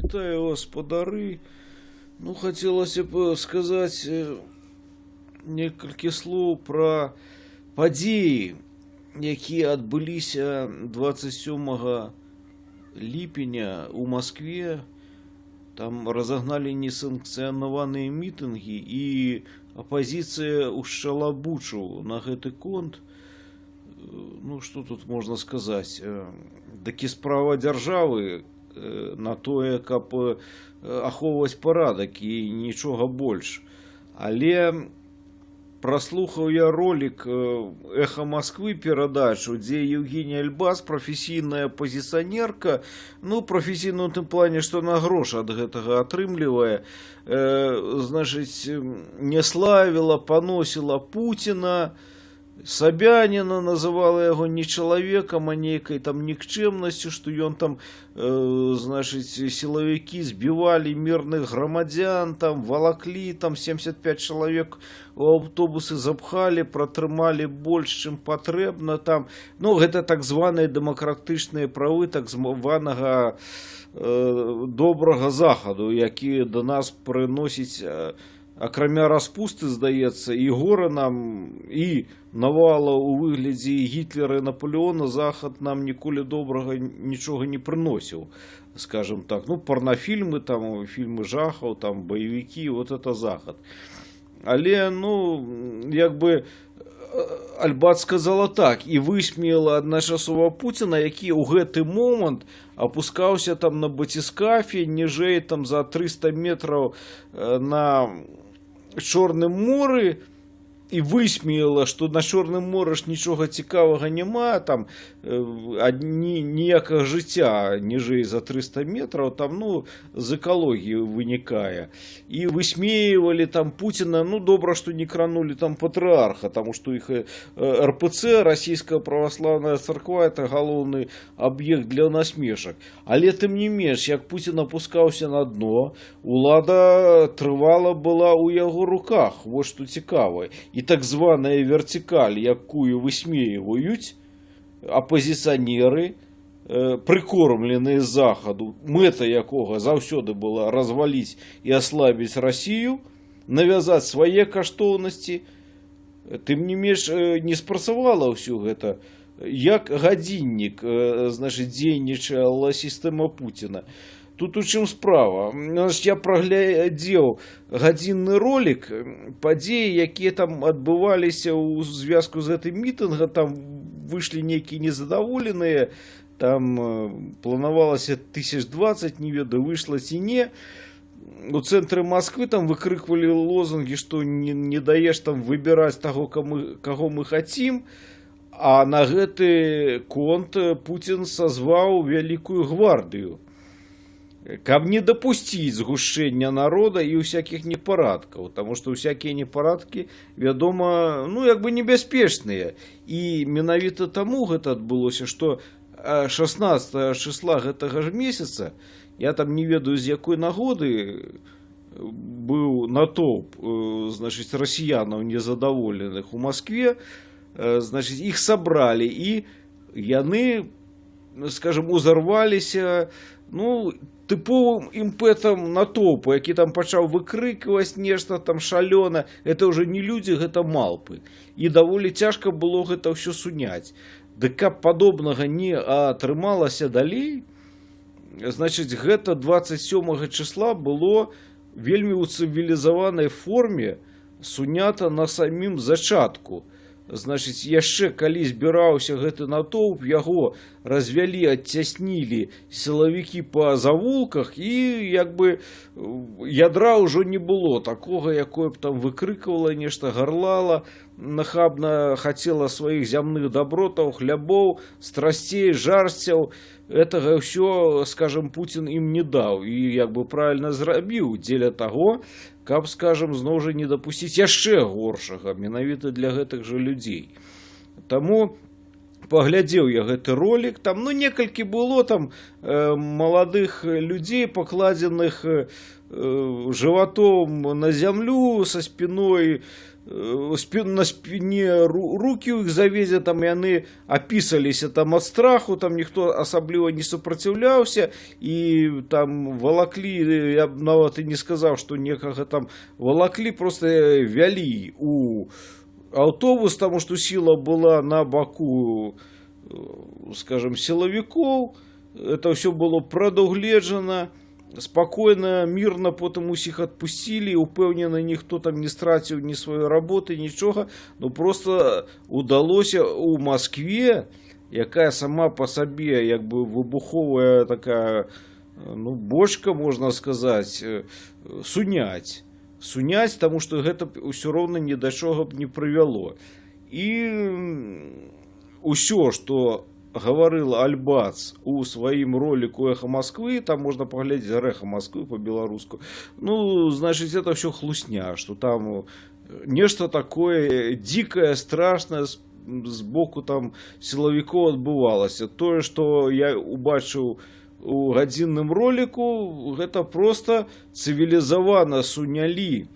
Вітаю гаспадары. Ну, хацелася б сказаць некалькі слоў пра падзеі, якія адбыліся 27 ліпеня ў Маскве. Там разагналі несанкцыянаваныя мітынгі і апазіцыя ўшчала бучу на гэты конт. Ну, што тут можна сказаць? Такі справа дзяржавы на тое, каб ахоўваць парадак і нічога больш. Але праслухаў я ролик «Эхо Москвы» перадачу, дзе Евгения Эльбас, прафесійная апазіцыянерка, ну, прафесійна ў тым плане, што на грошы ад гэтага атрымлівае, значыць, не славіла, паносіла Пуціна, Собянина, называла яго не чалавекам, а нейкай там нікчэмнасцю, што ён там, значыць, сілавікі збівалі мірных грамадзян, там валаклі, там 75 чалавек у аўтобусы запхалі, пратрымалі больш, чым патрэбна там. Ну, гэта так званыя дэмакратычныя правы так званага добрага захаду, які да нас прыносіць, акрамя распусты, здаецца, і гора нам, і навала ў выглядзе Гітлера і Наполеона, захад нам ніколі добрага нічога не прыносіў, скажем так. Ну, порнофільмы, там, фільмы жахаў, там, баевікі, вот это захад. Але, ну, як бы, Альбат сказала так, і высмеяла адначасова Пуціна, які ў гэты момант апускаўся там на батискафе, ніжэй там за 300 метраў на Чорным моры, і высмеяла, што на Чорным моры ж нічога цікавага няма, там ніякага жыцця ніжэй за 300 метраў, там, ну, з экалогіі вынікае. І высмеивали там Путина, ну, добра, што не кранули там патрыарха, таму што іх РПЦ, Расійская праваслаўная царква, это галоўны аб'ект для насмешак. Але тым не менш, як Путін апускаўся на дно, улада трывала была ў яго руках, вот што цікава. І так званая вертикаль, якую высмеиваюць апозіцыянеры, прыкормленыя з захаду, мэта якога заўсёды была разваліць і аслабіць Расію, навязаць свае каштоўнасці. Тым не менш, не спрацавала ўсё гэта. Як гадзіннік, значыць, дзейнічала сістэма Пуціна. Тут у чым справа? Я праглядзеў гадзінны ролик, падзеі, якія там адбываліся ў звязку з гэтым мітынгам, там выйшлі нейкія незадаволеныя, там планавалася 1020, не ведаю, выйшла ці не. У цэнтры Москвы там выкрыквалі лозунгі, што не даеш там выбіраць таго, каго мы хацім, а на гэты конт Пуцін сазваў вялікую гвардыю, каб не дапусціць згушчэння народа і ўсякіх непарадкаў, таму што ўсякія непарадкі, вядома, ну, як бы небяспечныя. І менавіта таму гэта адбылося, што 16 числа гэтага ж месяца, я там не ведаю, з якой нагоды быў натоўп, значыць, расіянаў незадаволеных у Маскве, значыць, іх сабралі, і яны, скажем, узарваліся, ну, тыповым імпэтам натоўпу, які там пачаў выкрыкваць нешта там шалёна. Это ўжо не людзі, гэта малпы. І даволі цяжка было гэта ўсё суняць. Дык каб падобнага не атрымалася далей, значыць, гэта 27 числа было вельмі ў цывілізаванай форме сунята на самім зачатку. Значыць, яшчэ калі збіраўся гэты натоўп, яго развялі, адцяснілі сілавікі па завулках, і як бы ядра ўжо не было такога, якое б там выкрыквала, нешта гарлала, нахабна хацела сваіх зямных дабротаў, хлябоў, страсцей, жарсцяў. Гэтага ўсё, скажем, Пуцін ім не даў, і як бы правільна зрабіў дзеля таго, каб, скажем, зноў жа не дапусціць яшчэ горшага, менавіта для гэтых жа людзей. Таму паглядзеў я гэты ролик, там ну некалькі было там маладых людзей, пакладзеных животом на зямлю, со спиной, на спине руки у іх заведзе, там яны апісаліся там ад страху, там ніхто асабліва не супраціўляўся, і там валаклі, я б нават і не сказаў, што некага там валаклі, просто вялі у аўтобус, таму што сіла была на баку, скажем, сілавікоў, это ўсё было прадугледжана, спокойно, мирно потом усіх отпустили, упевнены, ніхто там не стратив ні своєї роботи, нічого, ну просто удалося у Москве, яка сама по собі якби вибухова така, ну, бочка, можна сказати, сунять, тому що гэта все равно ні до чого б не привело. І усё, что говорил Альбац у своим ролику «Эхо Москвы», там можно поглядеть «Эхо Москвы» по-белорусски, ну, значит, это все хлусня, что там нечто такое дикое, страшное сбоку там силовиков отбывалось. То, что я убачил у гадзінным ролику, это просто цивилизованно сунялі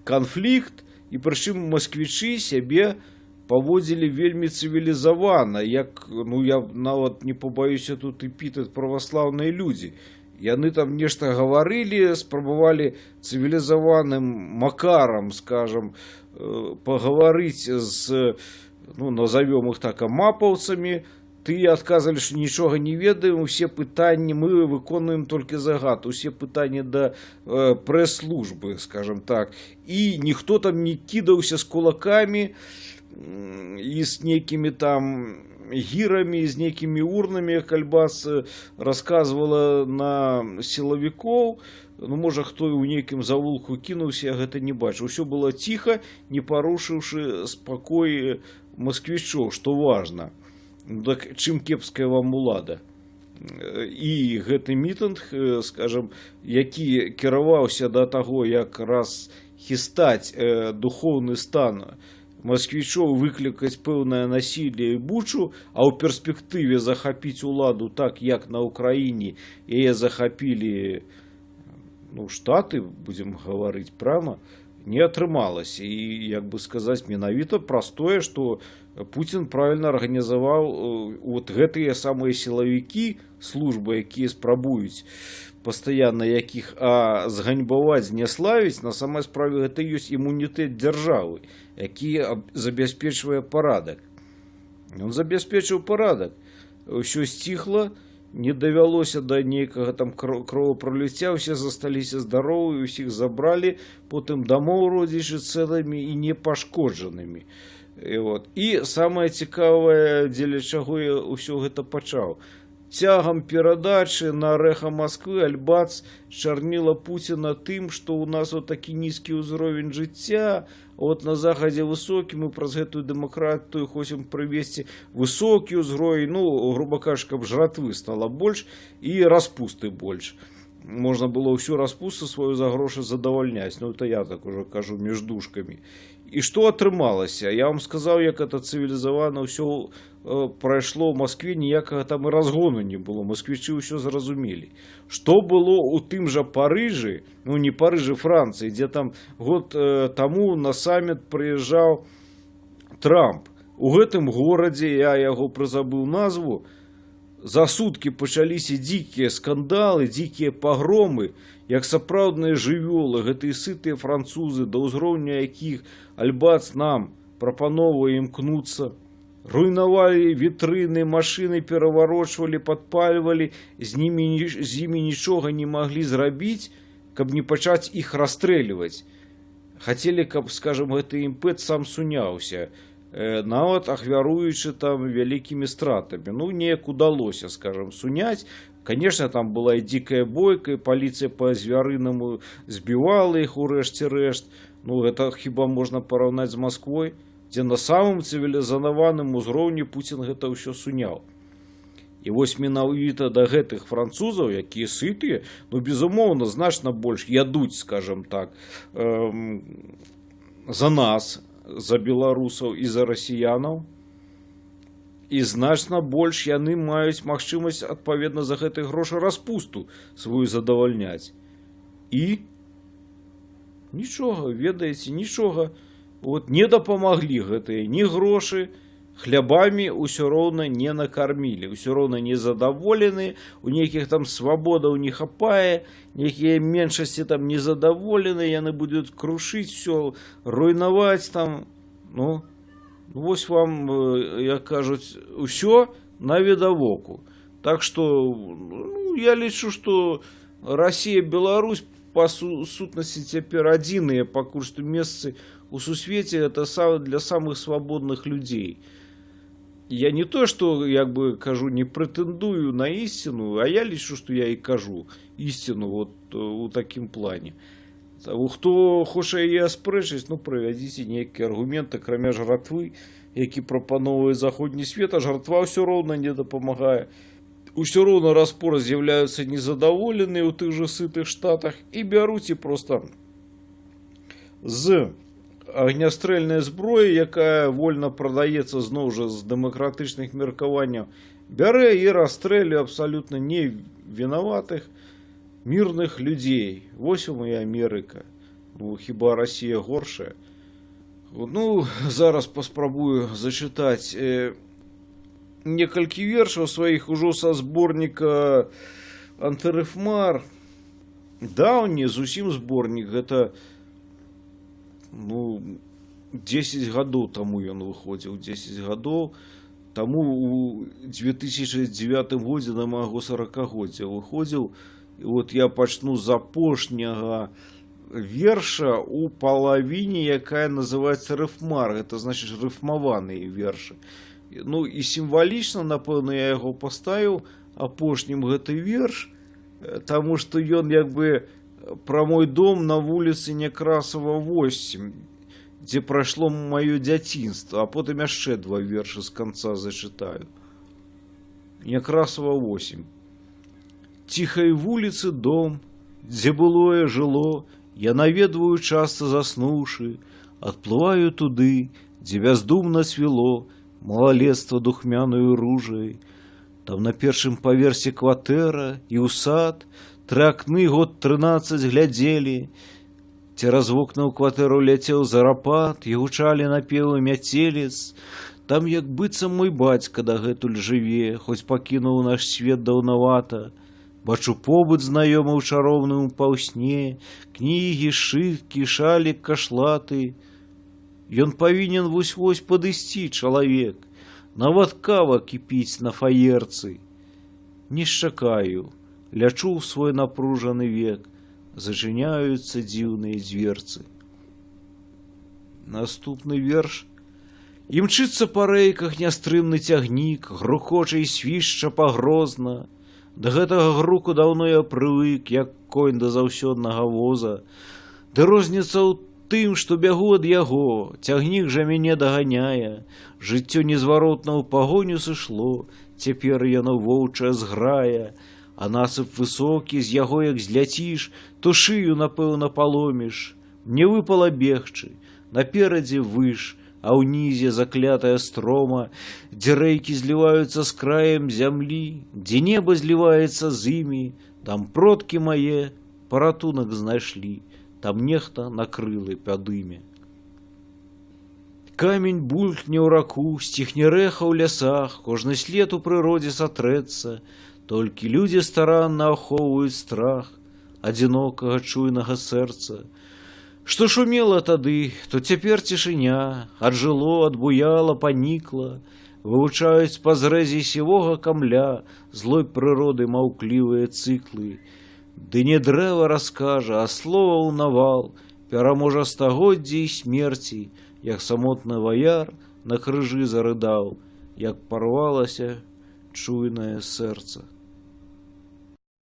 конфликт, и причем москвичи себе паводзілі вельмі цывілізавана, як, ну, я нават не побаюся тут эпітэт праваслаўныя людзі. Яны там нешта гаварылі, спрабавалі цывілізаваным макарам, скажем, пагаварыць з, ну, назовём іх так, амапаўцамі. Тыя адказалі, што нічога не ведаем, усе пытанні мы выконуем толькі загад, усе пытанні да прэс-службы, скажем так. І ніхто там не кідаўся з кулакамі, и с некими там гирами, с некими урнами, как Альбац рассказывала на силовиков. Ну, может, кто у неким завулку кинулся, я это не бачу. Все было тихо, не порушивши спокой москвичов, что важно. Так, чим кепская вам улада. І гэты мітынг, скажем, які кіраваўся да таго, як раз хістаць духовны стан москвичоў, выклікаць пэўнае насілле і бучу, а ў перспектыве захапіць уладу так, як на Украіне яе захапілі, ну, Штаты, будзем гаварыць прама, не атрымалася. І, як бы сказаць, менавіта праз тое, што Путін правільна арганізаваў вот гэтыя самыя сілавікі службы, якія спрабуюць пастаянна якіх зганьбаваць, не славіць, на самой справе гэта ёсць імунітэт дзяржавы, які забяспечвае парадак. Ён забяспечыў парадак. Усё сціхла, не давялося да нейкага там кровапраліцця, усе засталіся здаровы, усіх забралі, потым дамоў родзічы цэлымі і непашкоджанымі. І самае цікавае, дзеля чаго я ўсё гэта пачаў. Цягам перадачы на «Эхо Москвы» Альбац чарніла Пуціна тым, што ў нас вот такі нізкі ўзровень жыцця, вот на захадзе высокі, мы праз гэтую дэмакратыю хочам прывесці высокі ўзровень, ну, грубо кажучы, каб жратвы стала больш і распусты больш. Можна было ўсю распусту сваю за грошы задавальняць, ну, это я так уже кажу між дужкамі. І што атрымалася? Я вам сказаў, як это цывілізавана ўсё прайшло ў Москве, ніякага там і разгону не было. Москвічы ўсё зразумелі. Што было ў тым жа Парыжы, ну не Парыжы, Францыі, дзе там год таму на саміт прыязджаў Трамп. У гэтым горадзе, я яго прызабыў назву, за суткі пачаліся дзікія скандалы, дзікія пагромы, як сапраўдныя жывёлы, гэтыя сытыя французы, да ўзроўня якіх Альбац нам прапановвае імкнуцца, руйнавалі вітрыны, машыны пераварочвалі, падпальвалі, з імі нічога не маглі зрабіць, каб не пачаць іх расстрэльваць. Хацелі, каб, скажем, гэты імпэт сам суняўся, нават ахвяруючы там вялікімі стратамі. Ну, неяк удалося, скажем, суняць. Конечно, там была і дзікая бойка, і паліцыя па-звярынаму збівала іх у рэшце рэшт. Ну, гэта хіба можна параўнаць з Масквой, дзе на самым цывілізаваным узроўні Пуцін гэта ўсё суняў. І вось менавіта да гэтых французаў, якія сытыя, ну, безумоўна, значна больш ядуць, скажем так, за нас, за беларусаў і за расіянаў. І значна больш яны маюць магчымасць адпаведна за гэтыя грошы распусту сваю задавальняць. І нічога, ведаеце, нічога. Вот не дапамаглі гэтыя ні грошы, хлябамі ўсё роўна не накармілі, ўсё роўна не задаволены, у нейкіх там свабодаў не хапае, нейкія меншасці там незадаволены, яны будуць крушыць все, руйнаваць там, ну, вось вам, як кажуць, усё навідавоку. Так што, ну, я лічу, што Расія, Беларусь па сутнасці цяпер адзіныя пакуль што месцы у сусвеце, это для самых свабодных людзей. Я не то, што, як бы кажу, не прэтэндую на ісціну, а я лічу, што я і кажу ісціну вот у такім плане. Хто хоча яе аспрэчыць, ну, прывядзіце нейкія аргументы, акрамя жратвы, які прапановвае заходні свет, а жратва ўсё роўна не дапамагае. Усё роўна распоры з'яўляюцца незадаволеныя ў тых жа сытых штатах і бяруць і проста з агнястрэльнай зброі, якая вольна прадаецца зноў жа з дэмакратычных меркаванняў, бярэ і расстрэльвае абсалютна не вінаватых мірных людзей. Вось вам і Амерыка. Ну, хіба Расія горшая? Ну, зараз паспрабую зачытаць некалькі вершаў сваіх ужо са зборніка Антырыфмар. Даўні зусім зборнік, гэта, ну, 10 гадоў таму ён выходзіў, 10 гадоў. Таму у 2009 годзе на майго 40-годдзя выходзіў. І вот я пачну з апошняга верша у палавіне, якая называецца рыфмар. Это значыць рыфмаваныя вершы. Ну і сімвалічна, напэўна, я яго паставіў апошнім гэты верш, таму што ён як бы пра мой дом на вуліцы Некрасава 8, дзе прайшло маё дзяцінства, а потым яшчэ 2 вершы з канца зачытаю. Некрасава 8. Ціхай вуліцы дом, дзе былое жыло, я наведваю часта заснуўшы, адплываю туды, дзе бяздумна свіло малалецтва духмяною ружай. Там на першым паверсе кватэра і ў сад, 3 акны год 13 глядзелі. Цераз вокна ў кватэру ляцеў зарапат, і гучалі напевы мяцелец. Там як быццам мой бацька дагэтуль жыве, хоць пакінуў наш свет даўнавата. Бачу побыт знаёмы ў чароўным паўсне, кнігі, шыткі, шалік, кашлаты. Ён павінен вось-вось падысці, чалавек, нават кава кіпіць на фаерцы. Не шчакаю, лячу ў свой напружаны век, зачыняюцца дзіўныя дзверцы. Наступны верш. Імчыцца па рэйках нястрымны цягнік, грукоча і свішча пагрозна. Да гэтага груку даўно я прывык, як конь да заўсёднага воза. Ды розніца ў тым, што бягу ад яго, цягнік жа мяне даганяе. Жыццё незваротна ў пагоню сышло, цяпер яно воўчае зграе. А насып высокі, з яго як зляціш, то шыю, напэўна, паломіш. Мне выпала бегчы, наперадзе выш, а ўнізе заклятая строма, дзе рэйкі зліваюцца з краем зямлі, дзе неба зліваецца з імі, там продкі мае паратунак знайшлі, там нехта накрылы пядымі. Камень булькне ў раку, сціхне рэха ў лясах, кожны след у прыродзе сатрэцца, толькі людзі старанна ахоўваюць страх адзінокага чуйнага сэрца. Што шумела тады, то цяпер цішыня, аджыло, адбуяла, панікла, вывучаюць па зрэзе сівога камля злой прыроды маўклівыя цыклы. Ды не дрэва раскажа, а словаў навал, пераможа стагоддзі і смерці, як самотны ваяр на крыжы зарыдаў, як парвалася чуйнае сэрца.